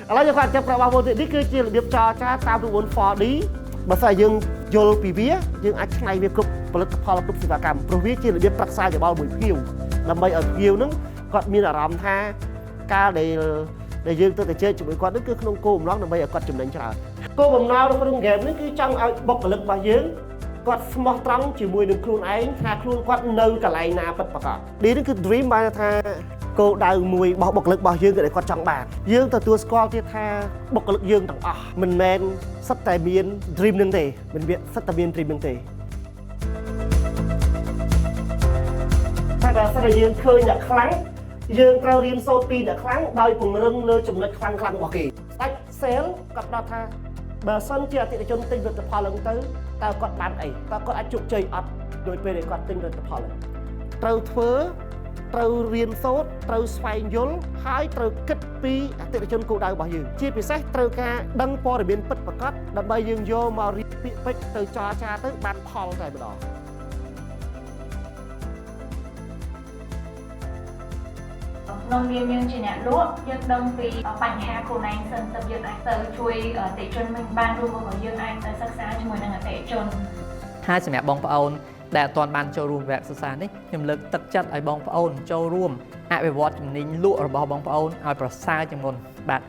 ឥឡូវយើងគាត់ចាប់ប្រាប់បងប្អូននេះគឺជារបៀបចរចាតាមប្រព័ន្ធ 4D បើស្អីយើងយល់ពីវាយើងអាចឆ្នៃវាគ្រប់ផលិតផលគ្រប់សេវាកម្មព្រោះវាជារបៀបប្រឹក្សាយោបល់មួយភ្ញៀវដើម្បីឲ្យភ្ញៀវហ្នឹងគាត់មានអារម្មណ៍ថាកាលដែលយើងទៅជែកជាមួយគាត់នេះគឺក្នុងគោលបំណងដើម្បីឲ្យគាត់ចំណេញច្រើនគោលបំណងរបស់ game នេះគឺចង់ឲ្យបុគ្គលិករបស់យើងគាត់ស្មោះត្រង់ជាមួយនឹងខ្លួនឯងថាខ្លួនគាត់នៅកន្លែងណាពិតប្រាកដនេះគឺ dream បានថាគោលដៅមួយរបស់បុគ្គលិករបស់យើងគឺដែលគាត់ចង់បានយើងទទួលស្គាល់ទៀតថាបុគ្គលិកយើងទាំងអស់មិនមែនសិតតែមាន dream នឹងទេមិនវាសិតតែមាន dream នឹងទេតែបើសិនតែយើងឃើញអ្នកខ្លាំងយើងត្រូវរៀនសូត្រពីអ្នកខ្លាំងដោយពង្រឹងលើចំណុចខ្លាំងរបស់គេស្ដេច sale គាត់ប្រាប់ថាបើសិនជាអតិថិជនទិញផលិតផលឡើងទៅតើគាត់បានអីតើគាត់អាចជោគជ័យអត់ដោយពេលដែលគាត់ទិញផលិតផលត្រូវធ្វើត្រូវរៀនសូត្រត្រូវស្វែងយល់ហើយត្រូវគិតពីអតិថិជនគោលដៅរបស់យើងជាពិសេសត្រូវការដឹងព័ត៌មានពិតប្រាកដដើម្បីយើងយកមករៀបពាក្យពេចន៍ទៅចរចាទៅបានផលតែម្ដងក្នុងនាមយើងជាអ្នកលក់យើងដឹងពីបញ្ហាខ្លួនឯងសិនទៅយើងអាចទៅជួយអតិថិជនវិញបានរួមមកយើងអាចទៅសិក្សាជាមួយនឹងអតិថិជនហើយសម្រាប់បងប្អូនដែលអត់ទាន់បានចូលរួមវគ្គសិក្សានេះខ្ញុំលើកទឹកចិត្តឲ្យបងប្អូនចូលរួមអភិវឌ្ឍជំនាញលក់របស់បងប្អូនឲ្យប្រសើរជាងមុនបាទ